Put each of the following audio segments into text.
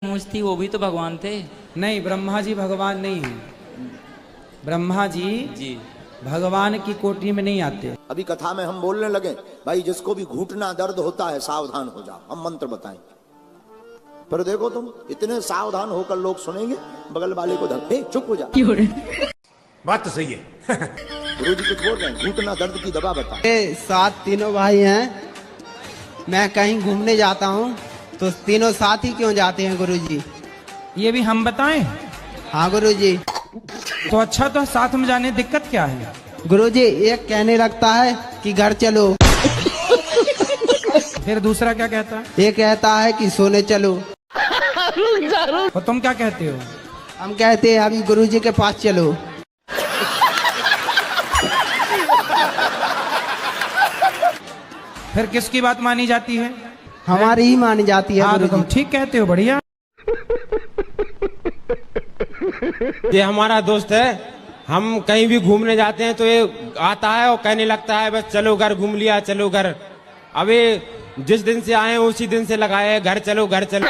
मूंछ थी वो भी तो भगवान थे। नहीं, ब्रह्मा जी भगवान नहीं है। ब्रह्मा जी भगवान की कोटरी में नहीं आते। अभी कथा में हम बोलने लगे, भाई जिसको भी घुटना दर्द होता है सावधान हो जाओ, हम मंत्र बताएंगे। पर देखो तुम इतने सावधान होकर लोग सुनेंगे, बगल वाले को धक्के चुप हो जाओ। बात तो सही है। गुरु जी कुछ बोल रहे हैं, घुटना दर्द की दवा बताओ। साथ तीनों भाई हैं, मैं कहीं घूमने जाता हूँ तो तीनों साथ ही क्यों जाते हैं गुरुजी? ये भी हम बताएं? हाँ गुरुजी। तो अच्छा, तो साथ में जाने दिक्कत क्या है? गुरुजी एक कहने लगता है कि घर चलो, फिर दूसरा क्या कहता है? ये कहता है कि सोने चलो। और तुम क्या कहते हो? हम कहते हैं अभी गुरुजी के पास चलो। फिर किसकी बात मानी जाती है? हमारी ही मानी जाती है। हाँ, तो गुरुजी तुम ठीक कहते हो, बढ़िया। ये हमारा दोस्त है, हम कहीं भी घूमने जाते हैं तो ये आता है और कहने लगता है बस चलो घर, घूम लिया चलो घर। अभी जिस दिन से आए हैं उसी दिन से लगाए घर चलो घर चलो।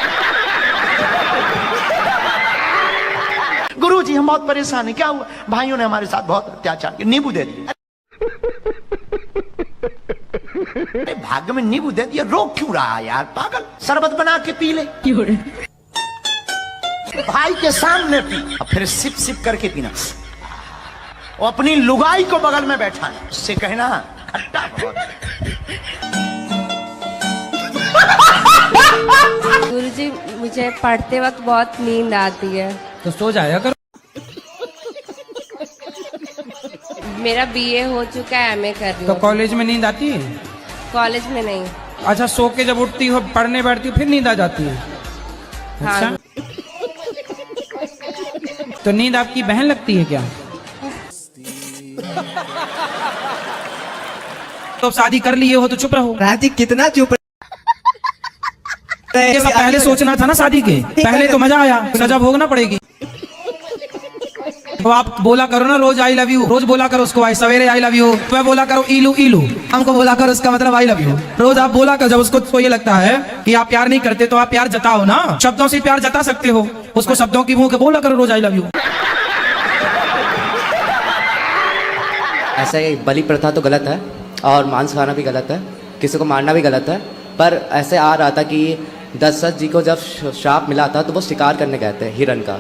गुरुजी हम बहुत परेशान हैं, क्या हुआ? भाइयों ने हमारे साथ बहुत अत्याचार किया, नींबू दे दिया। अरे भाग्य में नींबू दे दिया, रोक क्यों रहा है यार पागल? शरबत बना के पी ले। भाई के सामने पी और फिर सिप सिप करके पीना। और अपनी लुगाई को बगल में बैठा है, उससे कहना खट्टा बहुत। गुरुजी मुझे पढ़ते वक्त बहुत नींद आती है। तो सो जाया करो। मेरा बीए हो चुका है, एमए कर रही तो हूँ। कॉलेज में नींद आती है? कॉलेज में नहीं। अच्छा, सो के जब उठती हो पढ़ने बैठती हो फिर नींद आ जाती है? हाँ। अच्छा, तो नींद आपकी बहन लगती है क्या? तो शादी कर लिए हो तो चुप रहो। राजी कितना चुप ये सब पहले सोचना था ना, शादी के पहले तो मजा आया, सजा भोगना पड़ेगी। तो आप बोला करो ना रोज आई लव यू, रोज बोला करो उसको, आई सवेरे आई लव यू, तुम्हें बोला करो इलू इलू, हमको बोला करो उसका मतलब आई लव यू। रोज आप बोला करो, जब उसको ये लगता है कि आप प्यार नहीं करते तो आप प्यार जताओ ना, शब्दों से प्यार जता सकते हो, उसको शब्दों की मुंह के बोला करो रोज आई लव यू। ऐसे बलि प्रथा तो गलत है और मांस खाना भी गलत है, किसी को मारना भी गलत है। पर ऐसे आ रहा था कि दशरथ जी को जब श्राप मिला था तो वो शिकार करने गए थे हिरण का,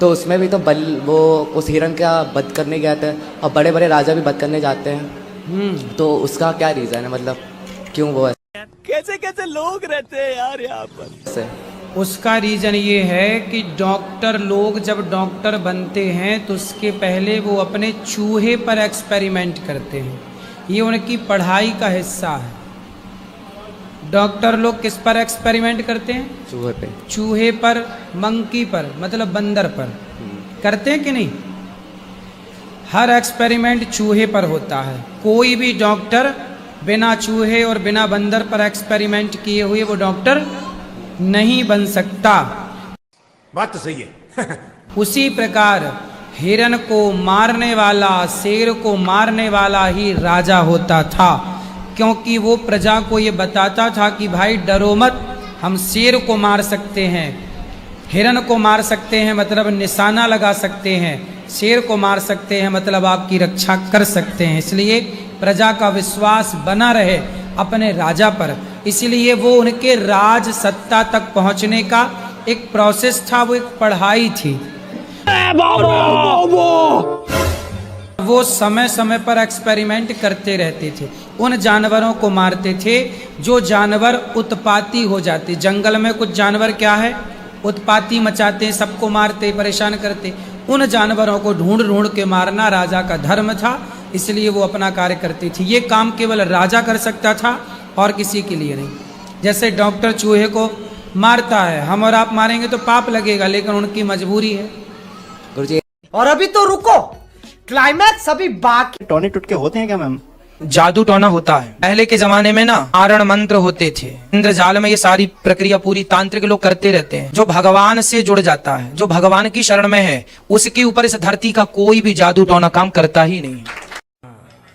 तो उसमें भी तो वो उस हिरण का वध करने गए थे और बड़े बड़े राजा भी वध करने जाते हैं। तो उसका क्या रीज़न है, मतलब क्यों वो है? कैसे कैसे लोग रहते हैं यार यहाँ पर। उसका रीजन ये है कि डॉक्टर लोग जब डॉक्टर बनते हैं तो उसके पहले वो अपने चूहे पर एक्सपेरिमेंट करते हैं, ये उनकी पढ़ाई का हिस्सा है। डॉक्टर लोग किस पर एक्सपेरिमेंट करते हैं? चूहे पे। चूहे पर, मंकी पर, मतलब बंदर पर करते हैं कि नहीं? हर एक्सपेरिमेंट चूहे पर होता है। कोई भी डॉक्टर बिना चूहे और बिना बंदर पर एक्सपेरिमेंट किए हुए वो डॉक्टर नहीं बन सकता। बात तो सही है। उसी प्रकार हिरण को मारने वाला, शेर को मारने वाला ही राजा होता था, क्योंकि वो प्रजा को ये बताता था कि भाई डरो मत, हम शेर को मार सकते हैं, हिरण को मार सकते हैं मतलब निशाना लगा सकते हैं, शेर को मार सकते हैं मतलब आपकी रक्षा कर सकते हैं। इसलिए प्रजा का विश्वास बना रहे अपने राजा पर, इसलिए वो उनके राज सत्ता तक पहुंचने का एक प्रोसेस था, वो एक पढ़ाई थी। वो समय समय पर एक्सपेरिमेंट करते रहते थे, उन जानवरों को मारते थे जो जानवर उत्पाती हो जाते। जंगल में कुछ जानवर क्या है, उत्पाती मचाते, सबको मारते, परेशान करते। उन जानवरों को ढूंढ ढूंढ के मारना राजा का धर्म था, इसलिए वो अपना कार्य करते थे। ये काम केवल राजा कर सकता था और किसी के लिए नहीं। जैसे डॉक्टर चूहे को मारता है, हम और आप मारेंगे तो पाप लगेगा, लेकिन उनकी मजबूरी है। गुरुजी और अभी तो रुको, क्लाइमैक्स अभी बाकी। टोने टुटके होते हैं क्या मैम? जादू टोना होता है। पहले के जमाने में ना मारण मंत्र होते थे, इंद्रजाल में ये सारी प्रक्रिया पूरी तांत्रिक लोग करते रहते हैं। जो भगवान से जुड़ जाता है, जो भगवान की शरण में है, उसके ऊपर इस धरती का कोई भी जादू टोना काम करता ही नहीं।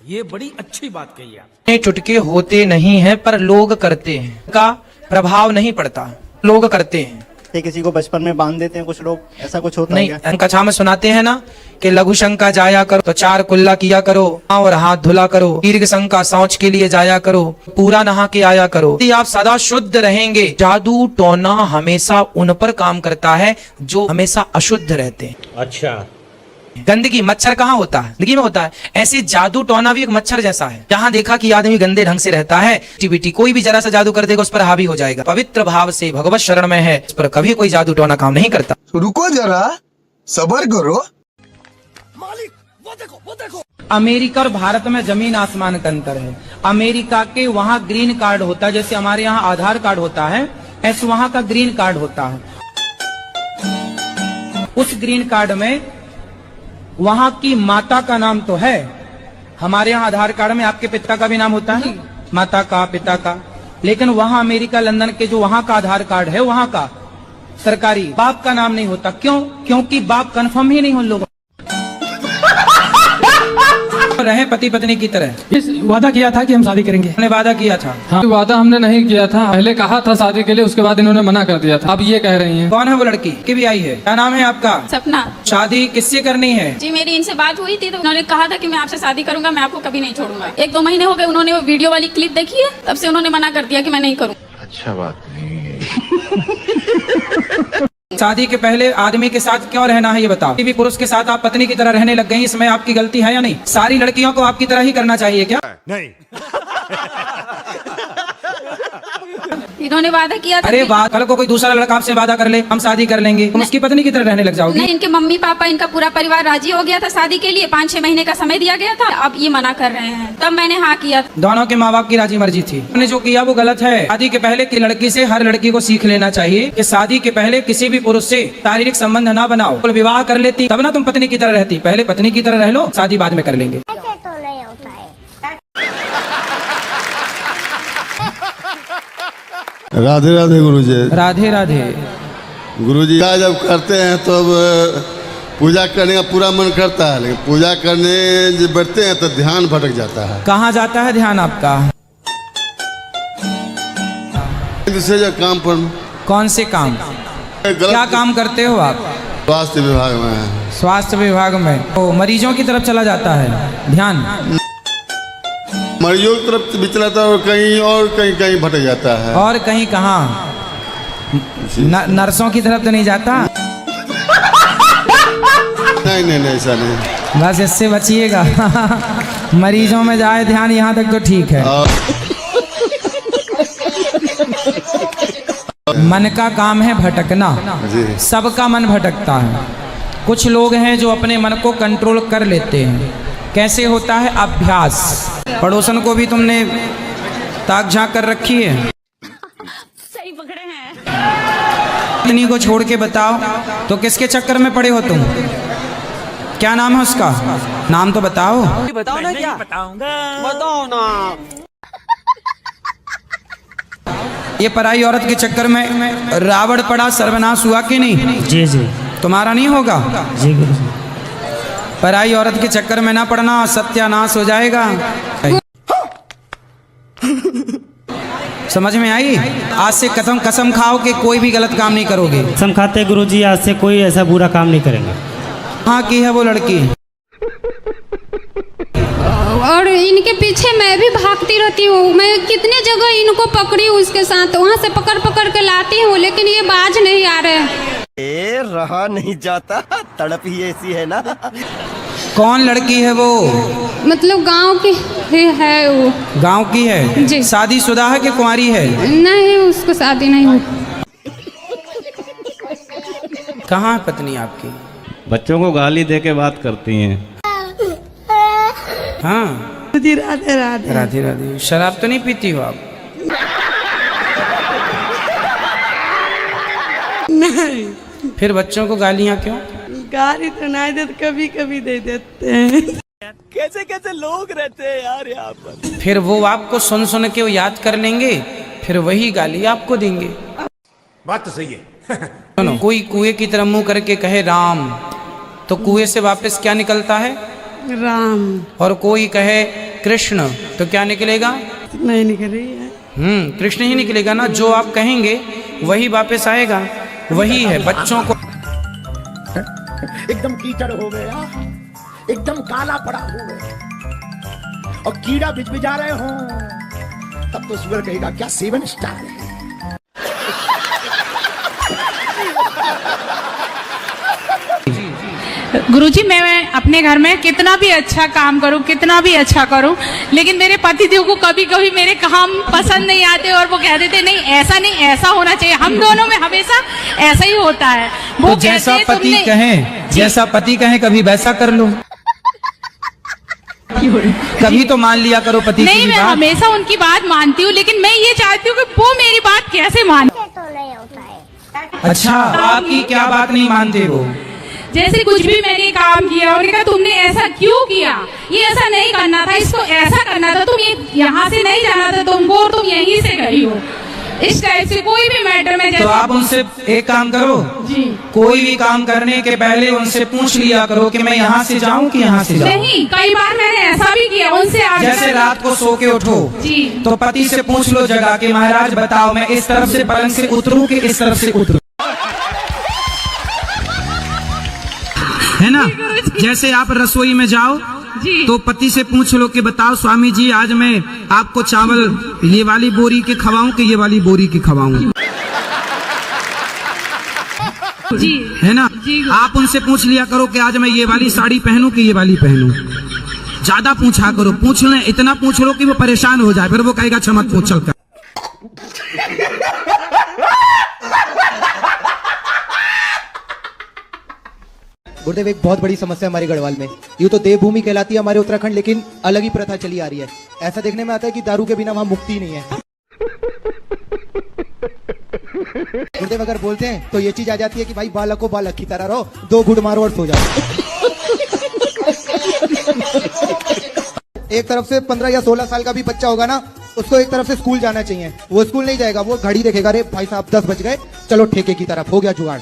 ये बड़ी अच्छी बात कही आप। ये चुटके होते नहीं है पर लोग करते हैं, का प्रभाव नहीं पड़ता, लोग करते हैं। ये किसी को बचपन में बांध देते हैं कुछ लोग, ऐसा कुछ होता है नहीं, क्या? कथा में सुनाते हैं ना कि लघु शंका जाया करो तो 4 कुल्ला किया करो और हाथ धुला करो, दीर्घ शंका शौच के लिए जाया करो, पूरा नहा के आया करो। यदि आप सदा शुद्ध रहेंगे, जादू टोना हमेशा उन पर काम करता है जो हमेशा अशुद्ध रहते हैं। अच्छा, गंदगी मच्छर कहाँ होता है? गंदगी में होता है। ऐसे जादू टोना भी एक मच्छर जैसा है। जहाँ देखा कि आदमी गंदे ढंग से रहता है, एक्टिविटी कोई भी जरा सा जादू कर देगा उस पर हावी हो जाएगा। पवित्र भाव से भगवत शरण में है, इस पर कभी कोई जादू टोना काम नहीं करता। रुको जरा, सबर करो। अमेरिका और भारत में जमीन आसमान का अंतर है। अमेरिका के वहाँ ग्रीन कार्ड होता है, जैसे हमारे यहाँ आधार कार्ड होता है, ऐसे वहाँ का ग्रीन कार्ड होता है। उस ग्रीन कार्ड में वहाँ की माता का नाम तो है, हमारे यहाँ आधार कार्ड में आपके पिता का भी नाम होता है, माता का, पिता का, लेकिन वहाँ अमेरिका लंदन के जो वहाँ का आधार कार्ड है, वहाँ का सरकारी बाप का नाम नहीं होता। क्यों? क्योंकि बाप कंफर्म ही नहीं उन लोगों रहे पति पत्नी की तरह। वादा किया था कि हम शादी करेंगे। हमने वादा किया था। हाँ, वादा हमने नहीं किया था, पहले कहा था शादी के लिए, उसके बाद इन्होंने मना कर दिया था। अब ये कह रही हैं। कौन है वो लड़की की भी आई है? क्या नाम है आपका? सपना। शादी किससे करनी है? जी मेरी इनसे बात हुई थी तो उन्होंने कहा था कि मैं आपसे शादी करूंगा, मैं आपको कभी नहीं छोड़ूंगा। 1-2 महीने हो गए, उन्होंने वो वीडियो वाली क्लिप देखी है, तब से उन्होंने मना कर दिया कि मैं नहीं करूँ। अच्छा बात नहीं है। शादी के पहले आदमी के साथ क्यों रहना है ये बताओ। किसी भी पुरुष के साथ आप पत्नी की तरह रहने लग गई, इसमें आपकी गलती है या नहीं? सारी लड़कियों को आपकी तरह ही करना चाहिए क्या? नहीं। इन्होंने वादा किया था। अरे बात, कल को कोई दूसरा लड़का आपसे वादा कर ले, हम शादी कर लेंगे, तुम उसकी पत्नी की तरह रहने लग जाओगी। नहीं, इनके मम्मी पापा, इनका पूरा परिवार राजी हो गया था शादी के लिए। 5-6 महीने का समय दिया गया था, अब ये मना कर रहे हैं, तब मैंने हाँ किया। दोनों के माँ बाप की राजी मर्जी थी। उन्होंने जो किया वो गलत है। शादी के पहले की लड़की से हर लड़की को सीख लेना चाहिए कि शादी के पहले किसी भी पुरुष से शारीरिक संबंध ना बनाओ। तो विवाह कर लेती तब ना तुम पत्नी की तरह रहती। पहले पत्नी की तरह रह लो, शादी बाद में कर लेंगे। राधे राधे गुरुजी। राधे राधे गुरुजी जब करते हैं तो पूजा करने का पूरा मन करता है, लेकिन पूजा करने जब बैठते हैं तो ध्यान भटक जाता है। कहाँ जाता है ध्यान आपका? दूसरे जो काम पर। कौन से काम? क्या काम करते हो आप? स्वास्थ्य विभाग में। स्वास्थ्य विभाग में। तो मरीजों की तरफ चला जाता है ध्यान। मरीजों की तरफ भी चलाता है और कहीं भटक जाता है। और कहीं कहाँ? नर्सों की तरफ तो नहीं जाता? नहीं ऐसा नहीं। बस इससे बचिएगा। मरीजों में जाए ध्यान, यहाँ तक तो ठीक है। मन का काम है भटकना, सबका मन भटकता है। कुछ लोग हैं जो अपने मन को कंट्रोल कर लेते हैं। कैसे होता है? अभ्यास। पड़ोसन को भी तुमने ताक झांक कर रखी है? सही पकड़े हैं। पत्नी को छोड़ के बताओ तो किसके चक्कर में पड़े हो तुम? क्या नाम है उसका? नाम तो बताओ। बताओ ना। क्या बताओ ना। ये पराई औरत के चक्कर में रावण पड़ा, सर्वनाश हुआ कि नहीं? जी जी। तुम्हारा नहीं होगा? जी गुरुजी। पराई औरत के चक्कर में ना पड़ना, सत्यानाश हो जाएगा। समझ में आई? आज से कसम खाओ कि कोई भी गलत काम नहीं करोगे। कसम खाते गुरुजी, आज से कोई ऐसा बुरा काम नहीं करेंगे। हाँ की है वो लड़की। और इनके पीछे मैं भी भागती रहती हूँ। मैं कितनी जगह इनको पकड़ी हूँ, उसके साथ वहाँ से पकड़ के लाती हूँ, लेकिन ये बाज नहीं आ रहे। रहा नहीं जाता, तड़प ही ऐसी है ना। कौन लड़की है वो? मतलब गांव की है वो। गांव की है जी। शादीशुदा है कि कुंवारी है? नहीं, उसको शादी नहीं हुई। कहाँ है पत्नी आपकी? बच्चों को गाली दे के बात करती हैं। हाँ। राधे राधे। राधे राधे। शराब तो नहीं पीती हो आप? नहीं। फिर बच्चों को गालियाँ क्यों? गाली तो नहीं देते, कभी कभी दे देते हैं। कैसे कैसे लोग रहते हैं यार यहाँ पर। फिर वो आपको सुन सुन के वो याद कर लेंगे, फिर वही गाली आपको देंगे। बात तो सही है। सुनो, कोई कुएं की तरफ मुंह करके कहे राम, तो कुएं से वापस क्या निकलता है? राम। और कोई कहे कृष्ण, तो क्या निकलेगा? नहीं निकल रही है। कृष्ण ही निकलेगा ना। जो आप कहेंगे वही वापस आएगा। वही है बच्चों को। एकदम कीचड़ हो गया, एकदम काला पड़ा हो गया और कीड़ा बिजबिजा रहे हो, तब तो सुअर कहेगा क्या 7 स्टार है। गुरुजी, मैं अपने घर में कितना भी अच्छा काम करूं, कितना भी अच्छा करूं, लेकिन मेरे पतिदेव को कभी कभी मेरे काम पसंद नहीं आते और वो कह देते नहीं ऐसा नहीं, ऐसा होना चाहिए। हम दोनों में हमेशा ऐसा ही होता है। वो तो जैसा पति कहें, जैसा पति कहें कभी वैसा कर लो, कभी तो मान लिया करो पति नहीं, की मैं बात। हमेशा उनकी बात मानती हूँ, लेकिन मैं ये चाहती हूँ कि वो मेरी बात कैसे माने। अच्छा, आपकी क्या बात नहीं मानते वो? जैसे कुछ भी मैंने काम किया और कहा तुमने ऐसा क्यों किया, ये ऐसा नहीं करना था, इसको ऐसा करना था, तुम ये यहाँ से नहीं जाना था तुमको और तुम यहीं से गई हो, इस टाइप से कोई भी मैटर में। तो आप उनसे एक काम करो जी, कोई भी काम करने के पहले उनसे पूछ लिया करो कि मैं यहाँ से जाऊँ कि यहाँ से जाऊँ। नहीं, कई बार मैंने ऐसा भी किया उनसे। जैसे रात को सो के उठो जी, तो पति से पूछ लो जगा के, महाराज बताओ मैं इस तरफ से पलंग से उतरूं कि इस तरफ से उतरूं, है ना। जैसे आप रसोई में जाओ जी, तो पति से पूछ लो कि बताओ स्वामी जी आज मैं आपको चावल ये वाली बोरी के खवाऊं कि ये वाली बोरी के खवाऊं, जी, है ना। जी, आप उनसे पूछ लिया करो कि आज मैं ये वाली साड़ी पहनूं कि ये वाली पहनूं। ज्यादा पूछा करो, पूछ ले, इतना पूछ लो कि वो परेशान हो जाए, फिर वो कहेगा अच्छा मत पूछ चल कर। गुरुदेव, एक बहुत बड़ी समस्या हमारे गढ़वाल में, यूँ तो देवभूमि कहलाती है हमारे उत्तराखंड, लेकिन अलग ही प्रथा चली आ रही है। ऐसा देखने में आता है कि दारू के बिना वहाँ मुक्ति ही नहीं है। गुरुदेव अगर बोलते हैं तो ये चीज आ जाती है कि भाई बालक को बालक की तरह रहो, 2 घुट मारो और सो जाओ। एक तरफ से 15 या 16 साल का भी बच्चा होगा ना, उसको एक तरफ से स्कूल जाना चाहिए, वो स्कूल नहीं जाएगा, वो घड़ी देखेगा, अरे भाई साहब 10 बज गए, चलो ठेके की तरफ, हो गया जुगाड़।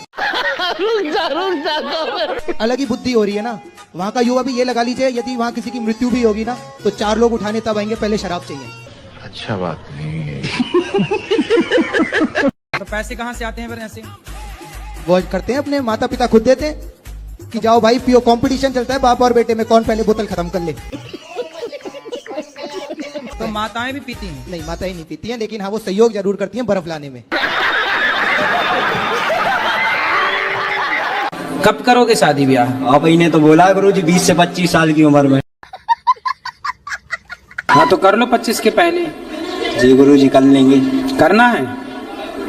अलग ही बुद्धि हो रही है ना। वहाँ का युवा भी ये लगा लीजिए, यदि वहाँ किसी की मृत्यु भी होगी ना तो 4 लोग उठाने तब आएंगे, पहले शराब चाहिए। अच्छा बात नहीं है। तो पैसे कहाँ से आते हैं फिर ऐसे? वो करते हैं, अपने माता पिता खुद देते हैं कि जाओ भाई पियो, कंपटीशन चलता है बाप और बेटे में, कौन पहले बोतल खत्म कर ले। तो माताएं भी पीती हैं? नहीं, माताएं नहीं पीती हैं, लेकिन हाँ वो सहयोग जरूर करती हैं बर्फ लाने में। कब करोगे शादी ब्याह? आप ही ने तो बोला गुरुजी 20 से 25 साल की उम्र में। हाँ तो कर लो 25 के पहले। जी गुरुजी कर लेंगे। करना है?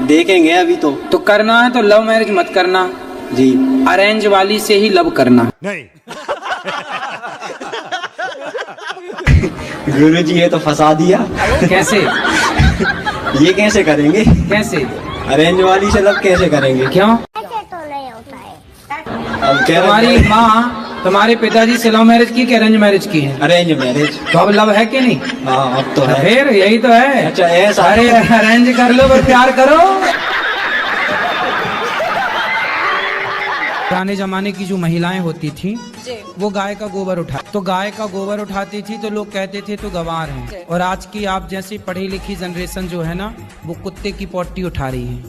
देखेंगे अभी तो। तो करना है तो लव मैरिज मत करना जी, अरेंज वाली से ही लव करना। नहीं। गुरुजी ये तो फंसा दिया। कैसे? ये कैसे करेंगे? कैसे? अरेंज वाली से लव कैसे करेंगे? क्यों? अब कह तुम्हारी माँ तुम्हारे पिताजी से लव मैरिज की कि अरेंज मैरिज की है? Arrange marriage. तो अब लव है कि नहीं? हाँ अब तो है। फिर यही तो है। अच्छा ऐसा? अरे अरेंज कर लो पर प्यार करो। पुराने जमाने की जो महिलाएं होती थी वो गाय का गोबर उठाती थी तो लोग कहते थे तो गंवार हैं, और आज की आप जैसी पढ़ी लिखी जनरेशन जो है ना वो कुत्ते की पोटी उठा रही है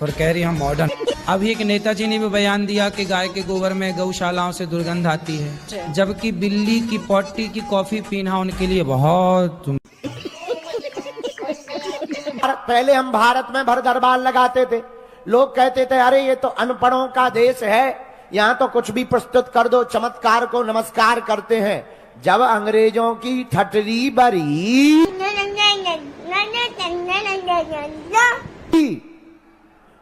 और कह रही हम मॉडर्न। अभी एक नेताजी ने भी बयान दिया कि गाय के गोबर में गौशालाओं से दुर्गंध आती है, जबकि बिल्ली की पोटी की कॉफी पीना उनके लिए बहुत। पहले हम भारत में भर दरबार लगाते थे, लोग कहते थे अरे ये तो अनपढ़ों का देश है, यहाँ तो कुछ भी प्रस्तुत कर दो, चमत्कार को नमस्कार करते हैं। जब अंग्रेजों की ठटरी बरी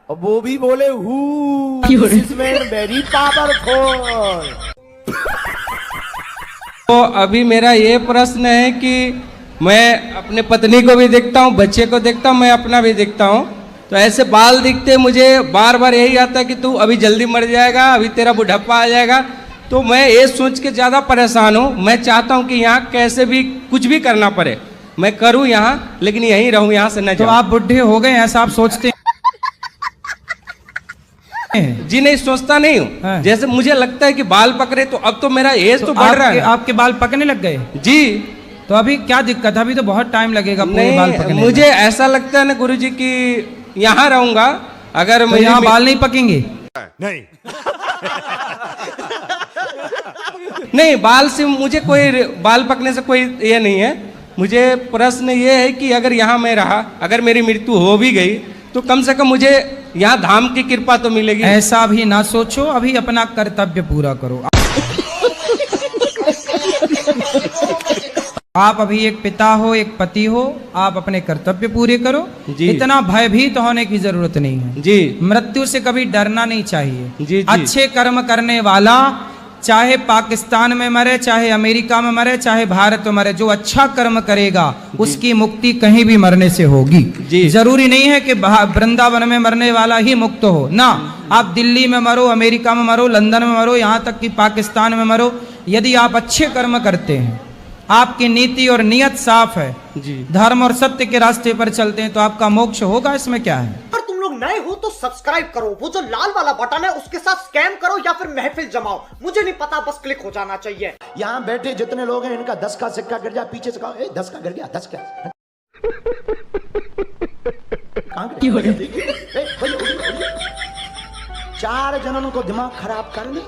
वो भी बोले वेरी पावरफुल। तो अभी मेरा ये प्रश्न है कि मैं अपने पत्नी को भी देखता हूँ, बच्चे को देखता हूँ, मैं अपना भी देखता हूँ, तो ऐसे बाल दिखते मुझे बार बार यही आता है कि तू अभी जल्दी मर जाएगा, अभी तेरा बुढ़ापा आ जाएगा। तो मैं ये सोच के ज़्यादा परेशान हूँ। मैं चाहता हूँ कि यहाँ कैसे भी कुछ भी करना पड़े, मैं करूँ यहाँ, लेकिन यहीं रहूँ, यहाँ से न जाऊँ। तो आप बुढ़े हो गए ऐसा आप सोचते हैं? जी नहीं, सोचता नहीं हूँ। जैसे मुझे लगता है कि बाल पकड़े तो अब तो मेरा एज तो बढ़ रहा है। आपके बाल पकने लग गए? जी। तो तो अभी क्या दिक्कत है? अभी तो बहुत टाइम लगेगा पूरे बाल पकने में। मुझे ऐसा लगता है ना गुरुजी कि यहाँ रहूंगा अगर तो यहाँ बाल नहीं पकेंगे? नहीं, बाल से मुझे कोई बाल पकने से कोई ये नहीं है। मुझे प्रश्न ये है कि अगर यहाँ मैं रहा, अगर मेरी मृत्यु हो भी गई तो कम से कम मुझे यहाँ धाम की कृपा तो मिलेगी। ऐसा भी ना सोचो, अभी अपना कर्तव्य पूरा करो। आप अभी एक पिता हो, एक पति हो, आप अपने कर्तव्य पूरे करो। इतना भयभीत होने की जरूरत नहीं है जी। मृत्यु से कभी डरना नहीं चाहिए जी। अच्छे कर्म करने वाला चाहे पाकिस्तान में मरे, चाहे अमेरिका में मरे, चाहे भारत में मरे, जो अच्छा कर्म करेगा उसकी मुक्ति कहीं भी मरने से होगी। जरूरी नहीं है कि वृंदावन में मरने वाला ही मुक्त हो ना। आप दिल्ली में मरो, अमेरिका में मरो, लंदन में मरो, यहाँ तक कि पाकिस्तान में मरो, यदि आप अच्छे कर्म करते हैं, आपकी नीति और नियत साफ है, धर्म और सत्य के रास्ते पर चलते हैं, तो आपका मोक्ष होगा। इसमें क्या है? अगर तुम लोग नए हो तो सब्सक्राइब करो, वो जो लाल वाला बटन है उसके साथ स्कैम करो या फिर महफिल जमाओ, मुझे नहीं पता, बस क्लिक हो जाना चाहिए। यहाँ बैठे जितने लोग हैं इनका 10 का सिक्का गिर जाए, पीछे से कहो 10 का गिर गया, 10 का। चार जनों को दिमाग खराब कर ले।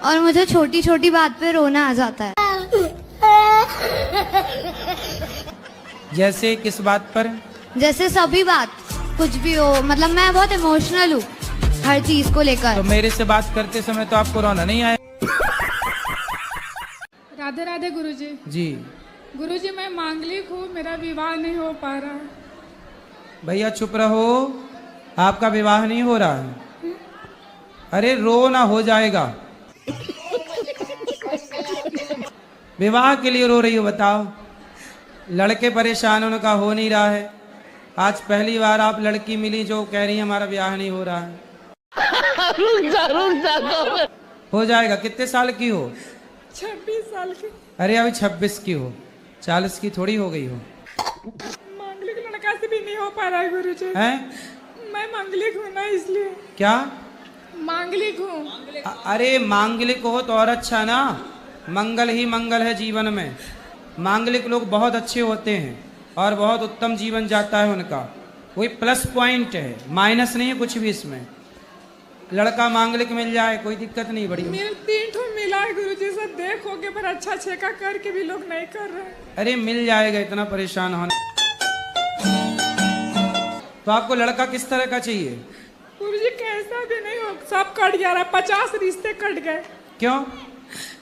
और मुझे छोटी छोटी बात पे रोना आ जाता है। जैसे किस बात पर? जैसे सभी बात, कुछ भी हो, मतलब मैं बहुत इमोशनल हूँ हर चीज को लेकर। तो मेरे से बात करते समय तो आपको रोना नहीं आया? राधे राधे गुरुजी। जी गुरुजी, मैं मांगलिक हूँ, मेरा विवाह नहीं हो पा रहा। भैया चुप रहो, आपका विवाह नहीं हो रहा है। अरे रो ना, हो जाएगा। विवाह के लिए रो रही हो? बताओ। लड़के परेशान, उनका हो नहीं रहा है। आज पहली बार आप लड़की मिली जो कह रही है हमारा ब्याह नहीं हो रहा है। हो जाएगा। कितने साल की हो? 26 साल की। अरे अभी 26 की हो, 40 की थोड़ी हो गई हो। मांगलिक लड़का से भी नहीं हो पा रहा है गुरुजी। हैं? मैं मांगलिक हूँ ना, इसलिए। क्या मांगलिक हूँ। अरे मांगलिक हो तो और अच्छा ना, मंगल ही मंगल है जीवन में। मांगलिक लोग बहुत अच्छे होते हैं और बहुत उत्तम जीवन जाता है उनका। कोई प्लस पॉइंट है, माइनस नहीं है कुछ भी इसमें। लड़का मांगलिक मिल जाए कोई दिक्कत नहीं। बड़ी तीन ठो मिला है गुरुजी, सब देखोगे, पर अच्छा छेका करके भी लोग नहीं कर रहे। अरे मिल जाएगा, इतना परेशान होना। तो आपको लड़का किस तरह का चाहिए? गुरुजी कैसा भी नहीं हो, सब कट गया। 50 रिश्ते कट गए। क्यों?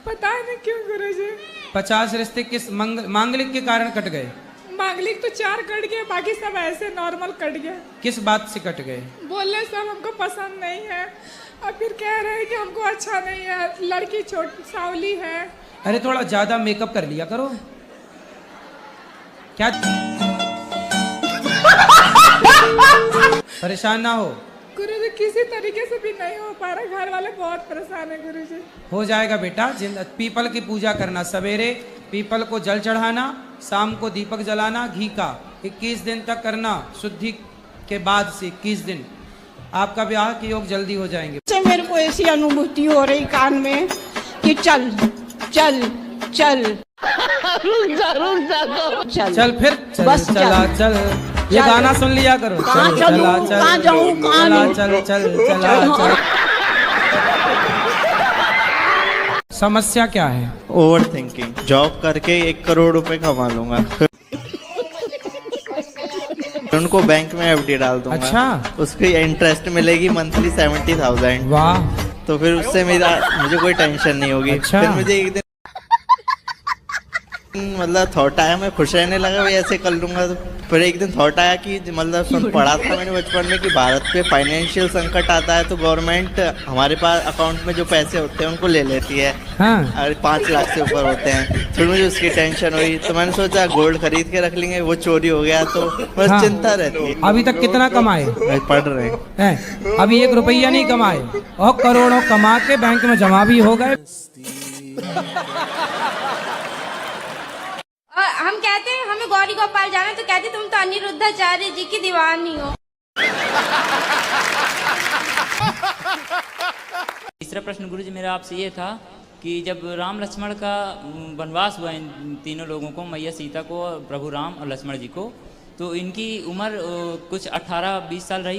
पता नहीं क्यों गुरुजी। 50 रिश्ते किस मांगलिक के कारण कट गए? मांगलिक तो 4 कट गए, बाकी सब ऐसे नॉर्मल कट गए। किस बात से कट गए? बोले सब हमको पसंद नहीं है, और फिर कह रहे हैं कि हमको अच्छा नहीं है, लड़की छोटी सावली है। अरे थोड़ा ज्यादा मेकअप कर लिया करो। क्या परेशान ना हो गुरुजी, किसी तरीके से भी नहीं हो पा रहा, घर वाले बहुत परेशान है गुरुजी। हो जाएगा बेटा। पीपल की पूजा करना, सवेरे पीपल को जल चढ़ाना, शाम को दीपक जलाना घी का, 21 दिन तक करना। शुद्धि के बाद से 21 दिन आपका विवाह के योग जल्दी हो जाएंगे। मेरे को ऐसी अनुभूति हो रही कान में कि चल चल चल चल फिर चल, बस चला चल। ये गाना सुन लिया करो। कहाँ चलूं, कहाँ जाऊं, कहाँ नहीं। चल चल चला चल। समस्या क्या है? Over thinking. जॉब करके 1 करोड़ रुपए कमा लूंगा, उनको बैंक में एफडी डाल दूंगा। अच्छा। उसकी इंटरेस्ट मिलेगी मंथली 70,000। वाह। तो फिर उससे मुझे कोई टेंशन नहीं होगी। अच्छा। फिर मुझे एक दिन मतलब थॉट आया, मैं खुश रहने लगा भाई ऐसे कर लूंगा। तो फिर एक दिन थॉट आया कि मतलब पढ़ा था मैंने बचपन में कि भारत पे फाइनेंशियल संकट आता है तो गवर्नमेंट हमारे पास अकाउंट में जो पैसे होते हैं उनको ले लेती है। हाँ। और 5 लाख से ऊपर होते हैं। फिर मुझे उसकी टेंशन हुई, तो मैंने सोचा गोल्ड खरीद के रख लेंगे, वो चोरी हो गया तो बस हाँ। चिंता रहती है। अभी तक कितना कमाए? पढ़ रहे हैं। अभी 1 रुपया नहीं कमाए और करोड़ों कमा के बैंक में जमा भी हो गए। हम कहते हैं हमें गौरी गोपाल जाना, तो कहते तुम तो अनिरुद्धाचार्य जी की दीवानी हो। तीसरा प्रश्न गुरुजी मेरा आपसे ये था कि जब राम लक्ष्मण का वनवास हुआ इन तीनों लोगों को, मैया सीता को, प्रभु राम और लक्ष्मण जी को, तो इनकी उम्र कुछ 18-20 साल रही